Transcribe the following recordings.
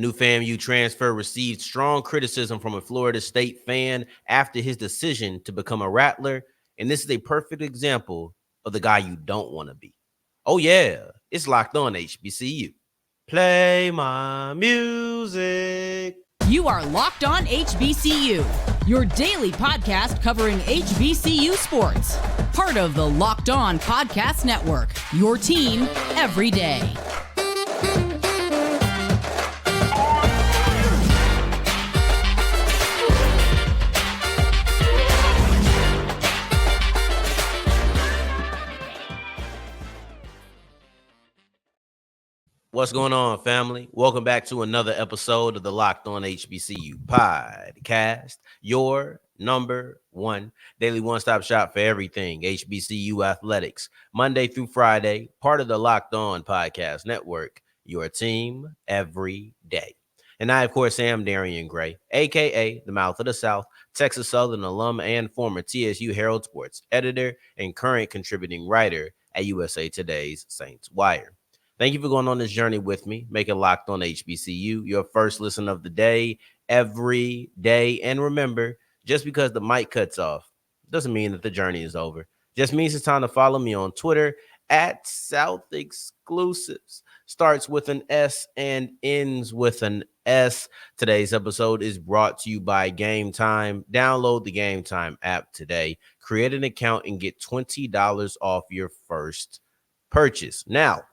New FAMU transfer received strong criticism from a Florida State fan after his decision to become a Rattler, and this is a perfect example of the guy you don't want to be. Oh yeah, it's Locked On HBCU. Play my music. You are Locked On HBCU, your daily podcast covering HBCU sports. Part of the Locked On Podcast Network, your team every day. What's going on, family? Welcome back to another episode of the Locked On HBCU podcast, your number one daily one-stop shop for everything HBCU athletics, Monday through Friday, part of the Locked On Podcast Network, your team every day. And I, of course, am Darian Gray, a.k.a. the Mouth of the South, Texas Southern alum and former TSU Herald Sports editor and current contributing writer at USA Today's Saints Wire. Thank you for going on this journey with me. Make it Locked On HBCU, your first listen of the day, every day. And remember, just because the mic cuts off doesn't mean that the journey is over. Just means it's time to follow me on Twitter at South Exclusives. Starts with an S and ends with an S. Today's episode is brought to you by Gametime. Download the Gametime app today. Create an account and get $20 off your first purchase. Now,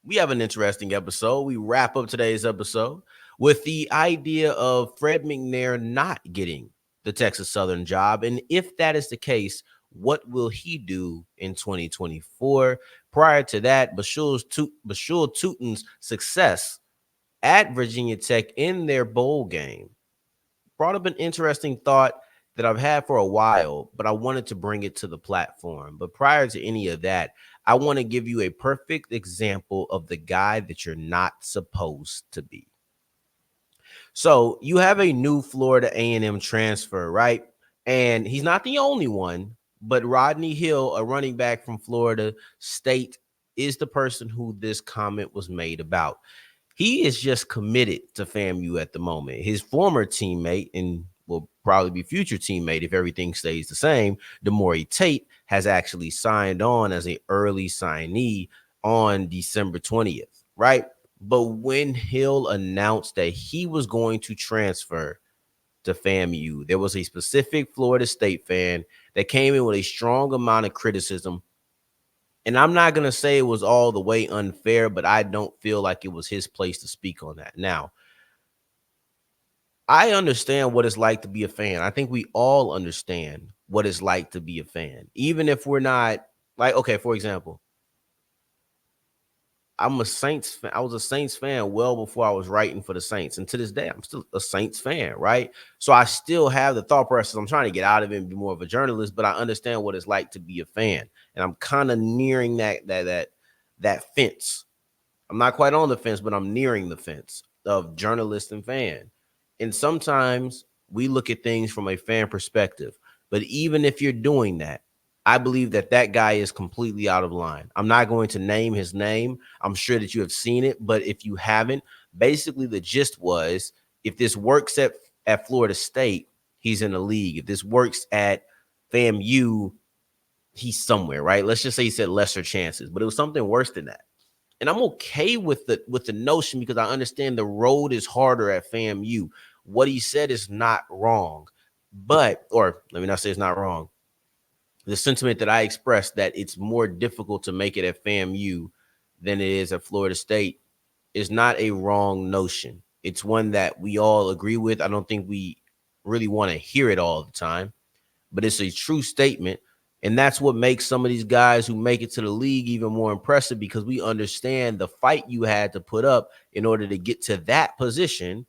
we have an interesting episode. We wrap up today's episode with the idea of Fred McNair not getting the Texas Southern job. And if that is the case, what will he do in 2024? Prior to that, Bhayshul Tuten's success at Virginia Tech in their bowl game brought up an interesting thought that I've had for a while, but I wanted to bring it to the platform. But prior to any of that, I want to give you a perfect example of the guy that you're not supposed to be. So you have a new Florida A&M transfer, right? And he's not the only one, but Rodney Hill, a running back from Florida State, is the person who this comment was made about. He is just committed to FAMU at the moment. His former teammate and will probably be future teammate if everything stays the same, Demore Tate, has actually signed on as an early signee on December 20th, right? But when Hill announced that he was going to transfer to FAMU, there was a specific Florida State fan that came in with a strong amount of criticism. And I'm not going to say it was all the way unfair, but I don't feel like it was his place to speak on that. Now, I understand what it's like to be a fan. I think we all understand what it's like to be a fan, even if we're not like, okay, for example, I'm a Saints fan. I was a Saints fan well before I was writing for the Saints. And to this day, I'm still a Saints fan, right? So I still have the thought process. I'm trying to get out of it and be more of a journalist, but I understand what it's like to be a fan. And I'm kind of nearing that fence. I'm not quite on the fence, but I'm nearing the fence of journalist and fan. And sometimes we look at things from a fan perspective. But even if you're doing that, I believe that guy is completely out of line. I'm not going to name his name. I'm sure that you have seen it. But if you haven't, basically the gist was, if this works at Florida State, he's in the league. If this works at FAMU, he's somewhere, right? Let's just say he said lesser chances. But it was something worse than that. And I'm okay with the notion because I understand the road is harder at FAMU. What he said is not wrong, or let me not say it's not wrong. The sentiment that I expressed that it's more difficult to make it at FAMU than it is at Florida State is not a wrong notion. It's one that we all agree with. I don't think we really want to hear it all the time, but it's a true statement. And that's what makes some of these guys who make it to the league even more impressive, because we understand the fight you had to put up in order to get to that position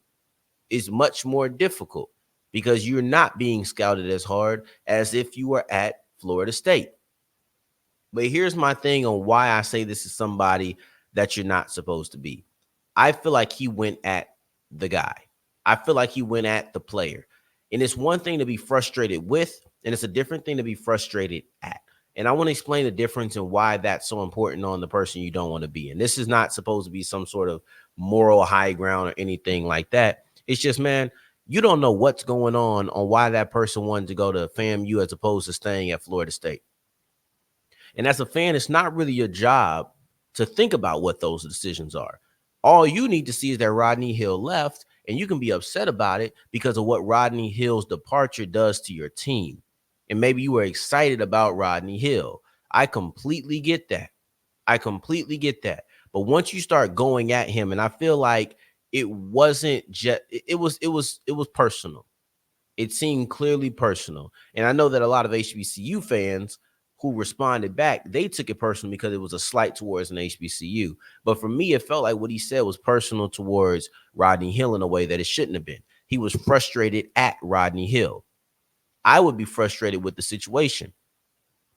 is much more difficult, because you're not being scouted as hard as if you were at Florida State. But here's my thing on why I say this is somebody that you're not supposed to be. I feel like he went at the guy. I feel like he went at the player. And it's one thing to be frustrated with, and it's a different thing to be frustrated at. And I want to explain the difference and why that's so important on the person you don't want to be. And this is not supposed to be some sort of moral high ground or anything like that. It's just, man, you don't know what's going on why that person wanted to go to FAMU as opposed to staying at Florida State. And as a fan, it's not really your job to think about what those decisions are. All you need to see is that Rodney Hill left, and you can be upset about it because of what Rodney Hill's departure does to your team. And maybe you were excited about Rodney Hill. I completely get that. I completely get that. But once you start going at him, and I feel like it wasn't just it was personal. It seemed clearly personal. And I know that a lot of HBCU fans who responded back, they took it personal because it was a slight towards an HBCU. But for me, it felt like what he said was personal towards Rodney Hill in a way that it shouldn't have been. He was frustrated at Rodney Hill. I would be frustrated with the situation.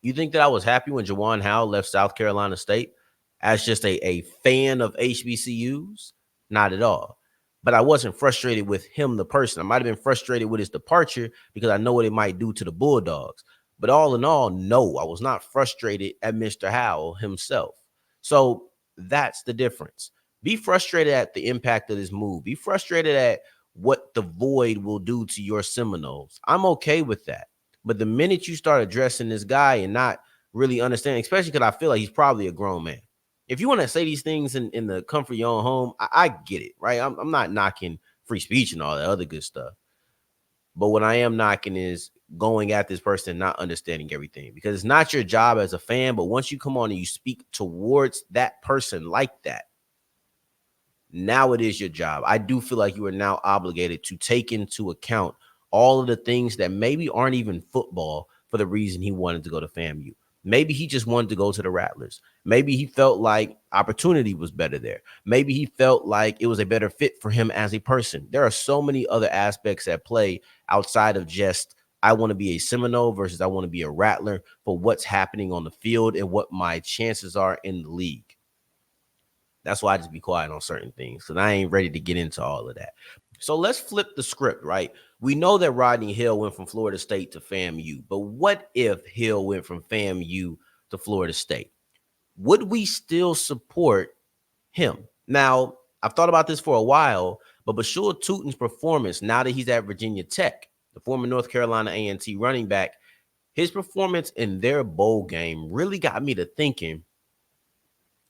You think that I was happy when Jawan Howell left South Carolina State as just a fan of HBCUs? Not at all. But I wasn't frustrated with him, the person. I might have been frustrated with his departure because I know what it might do to the Bulldogs. But all in all, no, I was not frustrated at Mr. Howell himself. So that's the difference. Be frustrated at the impact of this move. Be frustrated at what the void will do to your Seminoles. I'm okay with that. But the minute you start addressing this guy and not really understanding, especially because I feel like he's probably a grown man. If you want to say these things in the comfort of your own home, I get it, right? I'm not knocking free speech and all that other good stuff. But what I am knocking is going at this person and not understanding everything, because it's not your job as a fan. But once you come on and you speak towards that person like that, now it is your job. I do feel like you are now obligated to take into account all of the things that maybe aren't even football for the reason he wanted to go to FAMU. Maybe he just wanted to go to the Rattlers. Maybe he felt like opportunity was better there. Maybe he felt like it was a better fit for him as a person. There are so many other aspects at play outside of just I want to be a Seminole versus I want to be a Rattler for what's happening on the field and what my chances are in the league. That's why I just be quiet on certain things, because I ain't ready to get into all of that. So let's flip the script, right? We know that Rodney Hill went from Florida State to FAMU, but what if Hill went from FAMU to Florida State? Would we still support him? Now, I've thought about this for a while, but Bhayshul Tuten's performance, now that he's at Virginia Tech, the former North Carolina A&T running back, his performance in their bowl game really got me to thinking,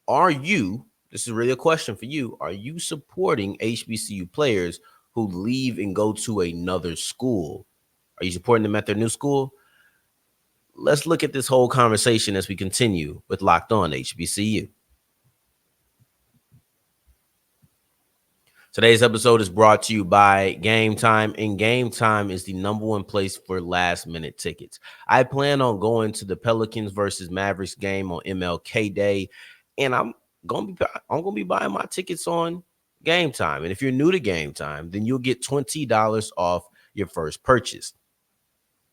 this is really a question for you, are you supporting HBCU players who leave and go to another school? Are you supporting them at their new school? Let's look at this whole conversation as we continue with Locked On HBCU. Today's episode is brought to you by Gametime, and Gametime is the number one place for last-minute tickets. I plan on going to the Pelicans versus Mavericks game on MLK Day, and I'm gonna be buying my tickets on Gametime. And if you're new to Gametime, then you'll get $20 off your first purchase.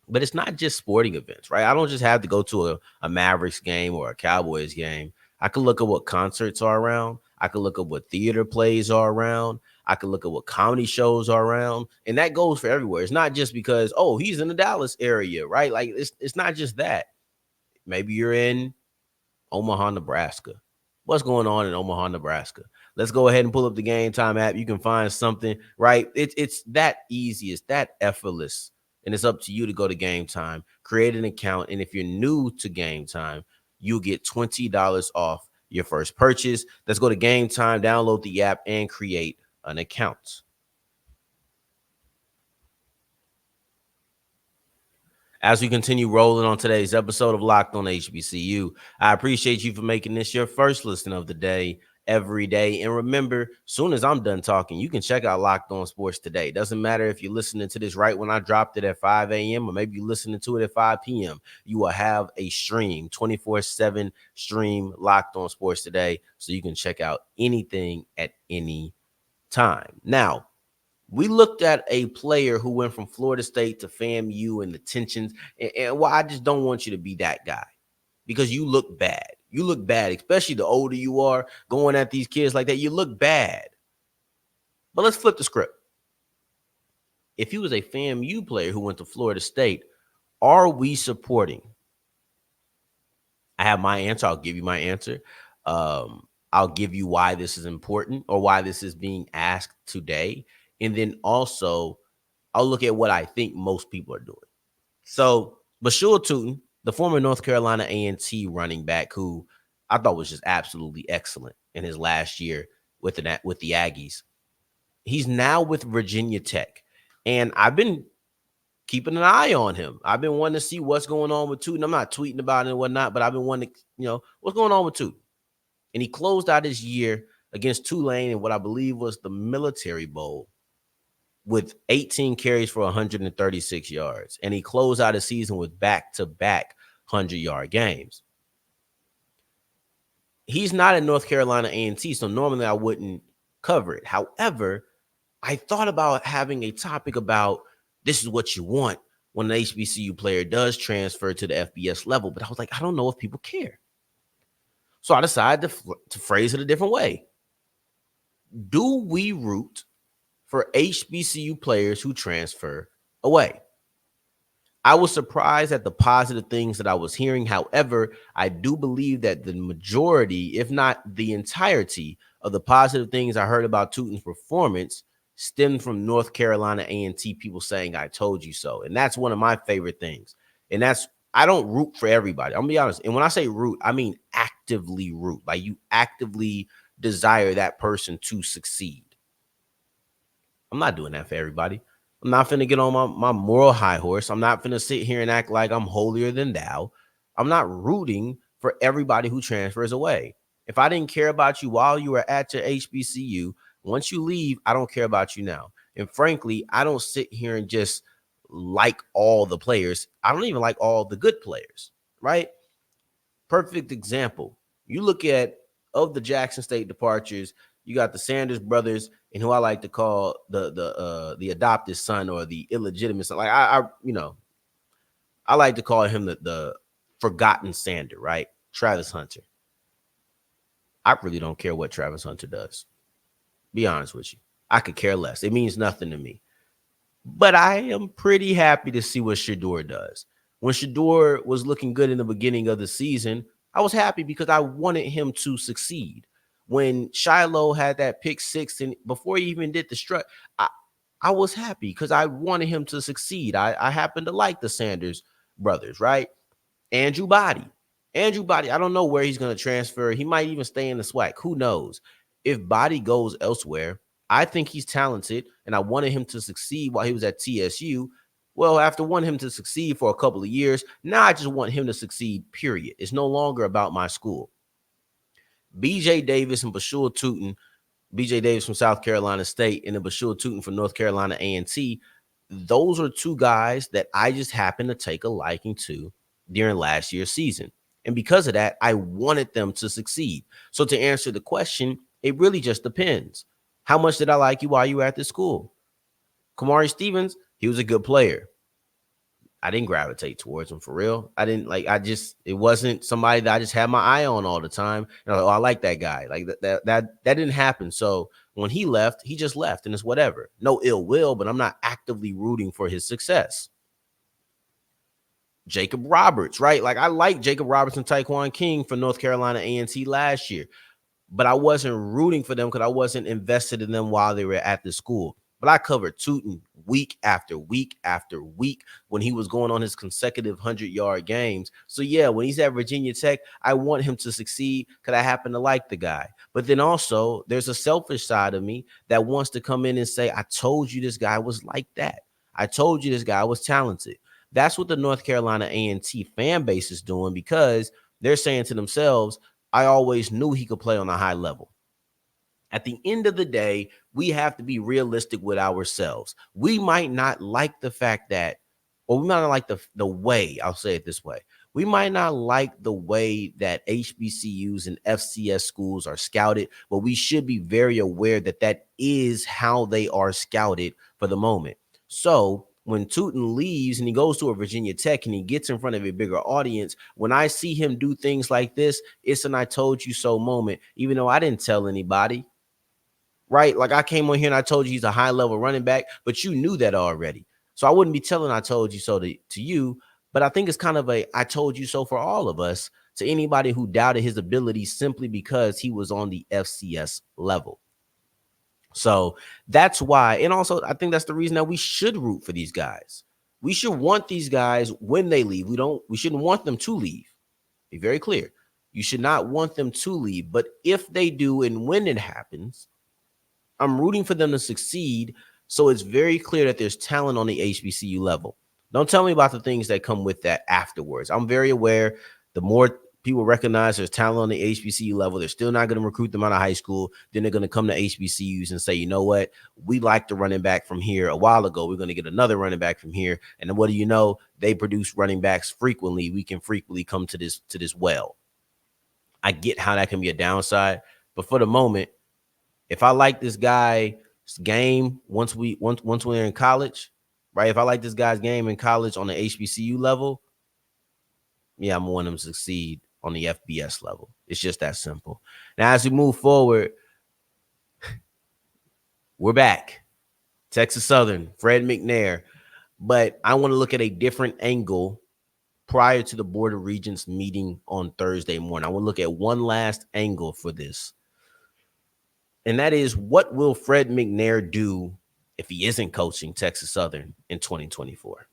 But it's not just sporting events, right? I don't just have to go to a Mavericks game or a Cowboys game. I can look at what concerts are around. I can look at what theater plays are around. I can look at what comedy shows are around. And that goes for everywhere. It's not just because, oh, he's in the Dallas area, right? Like, it's not just that. Maybe you're in Omaha, Nebraska. What's going on in Omaha, Nebraska? Let's go ahead and pull up the Gametime app. You can find something, right? It's that easy. It's that effortless. And it's up to you to go to Gametime, create an account. And if you're new to Gametime, you'll get $20 off your first purchase. Let's go to Gametime, download the app, and create an account. As we continue rolling on today's episode of Locked On HBCU, I appreciate you for making this your first listen of the day every day. And remember, soon as I'm done talking, you can check out Locked On Sports today. Doesn't matter if you're listening to this right when I dropped it at 5 a.m. or maybe you're listening to it at 5 p.m. You will have a stream, 24/7 stream Locked On Sports today, so you can check out anything at any time. Now, we looked at a player who went from Florida State to FAMU and the tensions. And well, I just don't want you to be that guy, because you look bad. You look bad, especially the older you are going at these kids like that. You look bad. But let's flip the script. If he was a FAMU player who went to Florida State, are we supporting I have my answer. I'll give you my answer. I'll give you why this is important or why this is being asked today. And then also, I'll look at what I think most people are doing. So, Bhayshul Tuten, the former North Carolina A&T running back, who I thought was just absolutely excellent in his last year with the Aggies, he's now with Virginia Tech, and I've been keeping an eye on him. I've been wanting to see what's going on with Tuten. I'm not tweeting about it and whatnot, but I've been wanting to, what's going on with Tuten. And he closed out his year against Tulane in what I believe was the Military Bowl with 18 carries for 136 yards. And he closed out his season with back-to-back 100-yard games. He's not at North Carolina A&T, so normally I wouldn't cover it. However, I thought about having a topic about this is what you want when an HBCU player does transfer to the FBS level, but I was like, I don't know if people care. So I decided to phrase it a different way. Do we root for HBCU players who transfer away? I was surprised at the positive things that I was hearing. However, I do believe that the majority, if not the entirety, of the positive things I heard about Tuten's performance stemmed from North Carolina A&T people saying, I told you so. And that's one of my favorite things. And that's, I don't root for everybody. I'm gonna be honest. And when I say root, I mean actively root. Like you actively desire that person to succeed. I'm not doing that for everybody. I'm not finna get on my moral high horse. I'm not finna sit here and act like I'm holier than thou. I'm not rooting for everybody who transfers away. If I didn't care about you while you were at your HBCU, once you leave, I don't care about you now. And frankly, I don't sit here and just like all the players. I don't even like all the good players, right? Perfect example. You look at, of the Jackson State departures, you got the Sanders brothers, and who I like to call the adopted son or the illegitimate son. Like I like to call him the forgotten Sander, right? Travis Hunter. I really don't care what Travis Hunter does. Be honest with you. I could care less. It means nothing to me. But I am pretty happy to see what Shedeur does. When Shedeur was looking good in the beginning of the season, I was happy because I wanted him to succeed. When Shiloh had that pick six and before he even did the strut, I was happy because I wanted him to succeed. I happen to like the Sanders brothers, right? Andrew Body. I don't know where he's going to transfer. He might even stay in the SWAC. Who knows? If Body goes elsewhere, I think he's talented, and I wanted him to succeed while he was at TSU. Well, after wanting him to succeed for a couple of years, now I just want him to succeed, period. It's no longer about my school. BJ Davis and Bhayshul Tuten, BJ Davis from South Carolina State and then Bhayshul Tuten from North Carolina A&T, those are two guys that I just happened to take a liking to during last year's season. And because of that, I wanted them to succeed. So to answer the question, it really just depends. How much did I like you while you were at the school? Kamari Stevens, he was a good player. I didn't gravitate towards him for real. It wasn't somebody that I just had my eye on all the time. And I like that guy. Like that didn't happen. So when he left, he just left and it's whatever. No ill will, but I'm not actively rooting for his success. Jacob Roberts, right? Like I like Jacob Roberts and Taekwon King for North Carolina A&T last year, but I wasn't rooting for them because I wasn't invested in them while they were at the school. But I covered Tuten week after week after week when he was going on his consecutive 100-yard games. So, yeah, when he's at Virginia Tech, I want him to succeed because I happen to like the guy. But then also there's a selfish side of me that wants to come in and say, I told you this guy was like that. I told you this guy was talented. That's what the North Carolina A&T fan base is doing because they're saying to themselves, I always knew he could play on a high level. At the end of the day, we have to be realistic with ourselves. We might not like the fact that, or we might not like the way, I'll say it this way. We might not like the way that HBCUs and FCS schools are scouted, but we should be very aware that that is how they are scouted for the moment. So when Tuten leaves and he goes to a Virginia Tech and he gets in front of a bigger audience, when I see him do things like this, it's an I told you so moment, even though I didn't tell anybody. Right? Like I came on here and I told you he's a high level running back, but you knew that already. So I wouldn't be telling I told you so to you, but I think it's kind of a I told you so for all of us to anybody who doubted his ability simply because he was on the FCS level. So that's why. And also, I think that's the reason that we should root for these guys. We should want these guys when they leave. We shouldn't want them to leave. Be very clear. You should not want them to leave. But if they do and when it happens, I'm rooting for them to succeed. So it's very clear that there's talent on the HBCU level. Don't tell me about the things that come with that afterwards. I'm very aware the more people recognize there's talent on the HBCU level, they're still not going to recruit them out of high school. Then they're going to come to HBCUs and say, you know what? We like the running back from here a while ago. We're going to get another running back from here. And then what do you know? They produce running backs frequently. We can frequently come to this well. I get how that can be a downside. But for the moment, if I like this guy's game once we're in college, right? If I like this guy's game in college on the HBCU level, yeah, I'm want him to succeed on the FBS level. It's just that simple. Now, as we move forward, we're back. Texas Southern, Fred McNair. But I want to look at a different angle prior to the Board of Regents meeting on Thursday morning. I want to look at one last angle for this. And that is, what will Fred McNair do if he isn't coaching Texas Southern in 2024?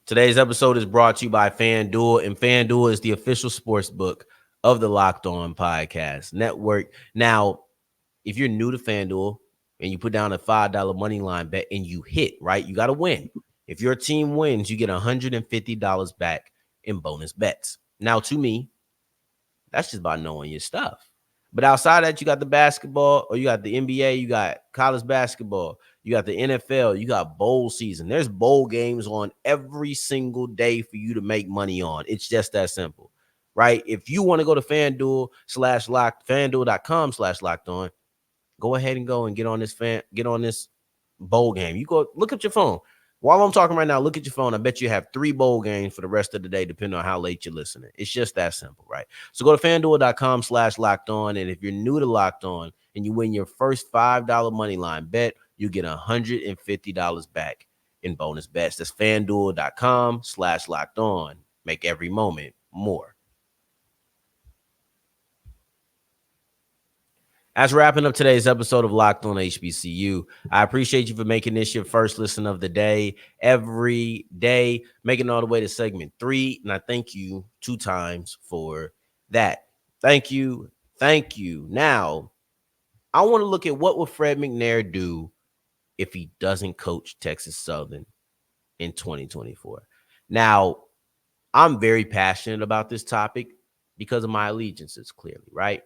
Today's episode is brought to you by FanDuel, and FanDuel is the official sports book of the Locked On Podcast Network. Now, if you're new to FanDuel and you put down a $5 money line bet and you hit, right, you got to win. If your team wins, you get $150 back in bonus bets. Now, to me, that's just about knowing your stuff. But outside of that, you got the basketball, or you got the NBA, you got college basketball, you got the NFL, you got bowl season. There's bowl games on every single day for you to make money on. It's just that simple, right? If you want to go to FanDuel.com/locked on, go ahead and go and get on this bowl game. You go look at your phone. While I'm talking right now, look at your phone. I bet you have 3 bowl games for the rest of the day, depending on how late you're listening. It's just that simple, right? So go to FanDuel.com/locked on. And if you're new to Locked On and you win your first $5 money line bet, you get $150 back in bonus bets. That's FanDuel.com/locked on. Make every moment more. As wrapping up today's episode of Locked On HBCU, I appreciate you for making this your first listen of the day every day, making it all the way to segment 3. And I thank you 2 times for that. Thank you. Thank you. Now, I want to look at what will Fred McNair do if he doesn't coach Texas Southern in 2024. Now, I'm very passionate about this topic because of my allegiances, clearly, right?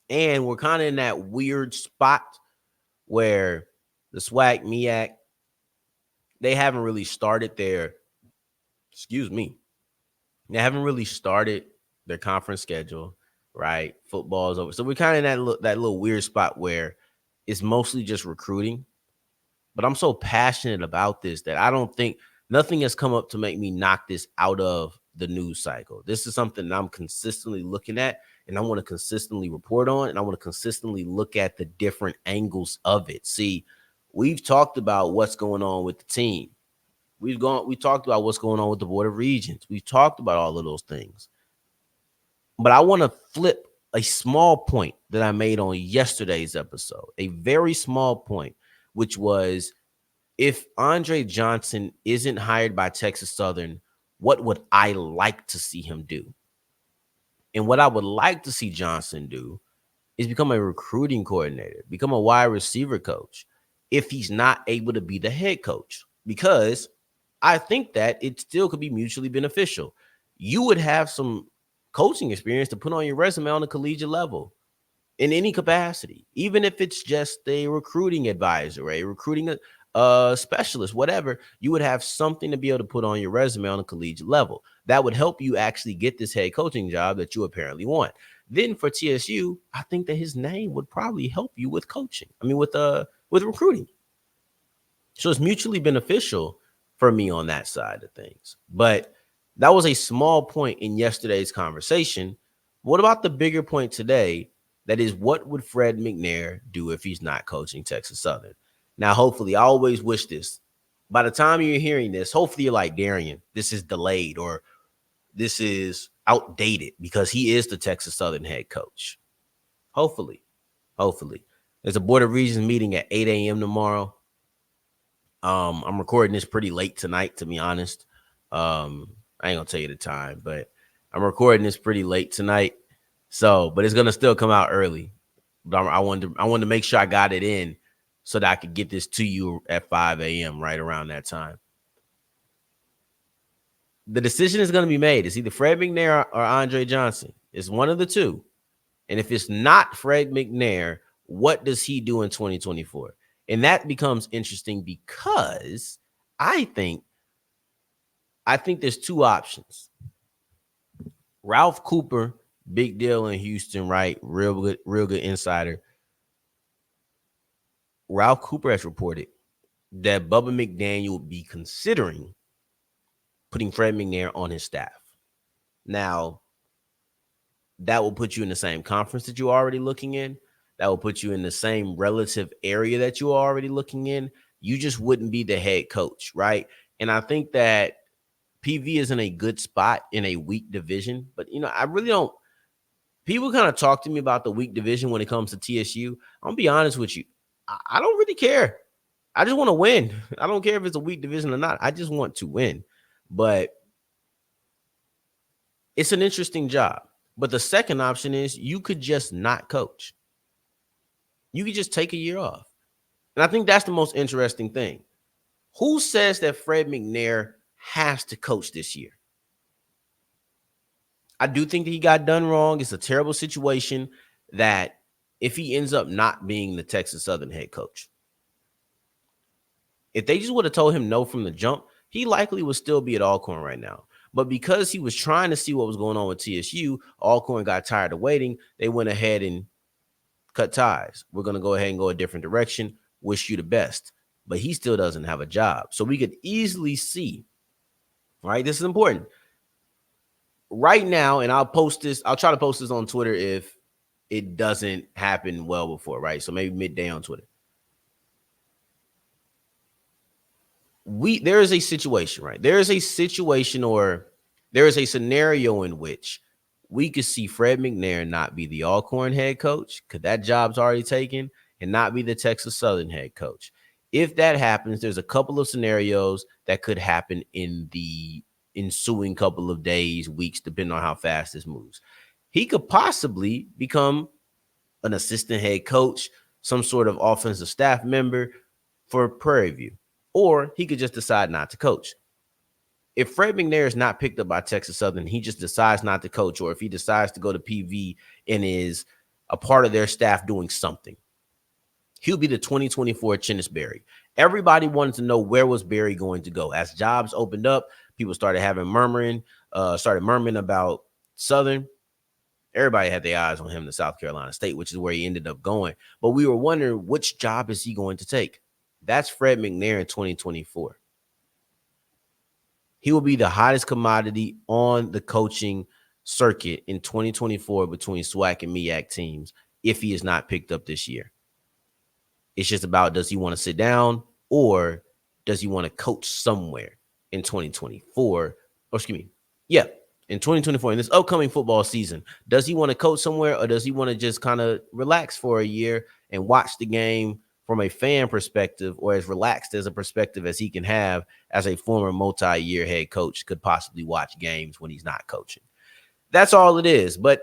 And we're kind of in that weird spot where the SWAC, MEAC, they haven't really started their conference schedule, right? Football's over. So we're kind of in that little weird spot where it's mostly just recruiting. But I'm so passionate about this that I don't think nothing has come up to make me knock this out of the news cycle. This is something that I'm consistently looking at, and I want to consistently report on, and I want to consistently look at the different angles of it. See, we've talked about what's going on with the team. We talked about what's going on with the Board of Regents. We've talked about all of those things. But I want to flip a small point that I made on yesterday's episode, a very small point, which was, if Andre Johnson isn't hired by Texas Southern, what would I like to see him do? And what I would like to see Johnson do is become a recruiting coordinator, become a wide receiver coach, if he's not able to be the head coach, because I think that it still could be mutually beneficial. You would have some coaching experience to put on your resume on the collegiate level in any capacity, even if it's just a recruiting advisor, a recruiting specialist, whatever. You would have something to be able to put on your resume on a collegiate level that would help you actually get this head coaching job that you apparently want. Then for TSU, I think that his name would probably help you with coaching. I mean, with recruiting. So it's mutually beneficial for me on that side of things. But that was a small point in yesterday's conversation. What about the bigger point today? That is, what would Fred McNair do if he's not coaching Texas Southern? Now, hopefully, I always wish this. By the time you're hearing this, hopefully you're like, Darian, this is delayed or this is outdated because he is the Texas Southern head coach. Hopefully. There's a Board of Regents meeting at 8 a.m. tomorrow. I'm recording this pretty late tonight, to be honest. I ain't gonna tell you the time, but I'm recording this pretty late tonight. So, but it's gonna still come out early. But I wanted to make sure I got it in so that I could get this to you at 5 a.m. right around that time. The decision is gonna be made. It's either Fred McNair or Andre Johnson. It's one of the two. And if it's not Fred McNair, what does he do in 2024? And that becomes interesting because I think there's two options. Ralph Cooper, big deal in Houston, right? Real good insider. Ralph Cooper has reported that Bubba McDaniel would be considering putting Fred McNair on his staff. Now, that will put you in the same conference that you're already looking in. That will put you in the same relative area that you're already looking in. You just wouldn't be the head coach, right? And I think that PV is in a good spot in a weak division. But, I really don't. People kind of talk to me about the weak division when it comes to TSU. I'm going to be honest with you. I don't really care. I just want to win. I don't care if it's a weak division or not. I just want to win. But it's an interesting job. But the second option is you could just not coach. You could just take a year off. And I think that's the most interesting thing. Who says that Fred McNair has to coach this year? I do think that he got done wrong. It's a terrible situation that if he ends up not being the Texas Southern head coach, if they just would have told him no from the jump, he likely would still be at Alcorn right now. But because he was trying to see what was going on with TSU, Alcorn got tired of waiting. They went ahead and cut ties. We're going to go ahead and go a different direction. Wish you the best. But he still doesn't have a job. So we could easily see, right? This is important. Right now, and I'll try to post this on Twitter if it doesn't happen well before, right? So maybe midday on Twitter. There is a situation, right? There is a situation or there is a scenario in which we could see Fred McNair not be the Alcorn head coach because that job's already taken and not be the Texas Southern head coach. If that happens, there's a couple of scenarios that could happen in the ensuing couple of days, weeks, depending on how fast this moves. He could possibly become an assistant head coach, some sort of offensive staff member for Prairie View, or he could just decide not to coach. If Fred McNair is not picked up by Texas Southern, he just decides not to coach, or if he decides to go to PV and is a part of their staff doing something, he'll be the 2024 Chennis Berry. Everybody wanted to know where was Berry going to go. As jobs opened up, people started murmuring about Southern. Everybody had their eyes on him to South Carolina State, which is where he ended up going. But we were wondering, which job is he going to take? That's Fred McNair in 2024. He will be the hottest commodity on the coaching circuit in 2024 between SWAC and MEAC teams if he is not picked up this year. It's just about, does he want to sit down or does he want to coach somewhere in 2024? In 2024, in this upcoming football season, does he want to coach somewhere or does he want to just kind of relax for a year and watch the game from a fan perspective, or as relaxed as a perspective as he can have as a former multi-year head coach could possibly watch games when he's not coaching? That's all it is. But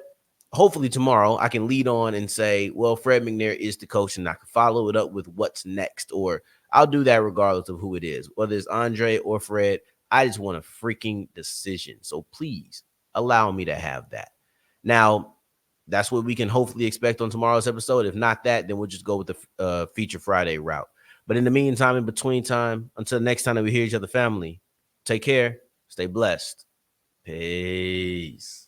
hopefully tomorrow I can lead on and say, well, Fred McNair is the coach, and I can follow it up with what's next, or I'll do that regardless of who it is, whether it's Andre or Fred. I just want a freaking decision. So please allow me to have that. Now, that's what we can hopefully expect on tomorrow's episode. If not that, then we'll just go with the Feature Friday route. But in the meantime, in between time, until next time that we hear each other, family, take care, stay blessed. Peace.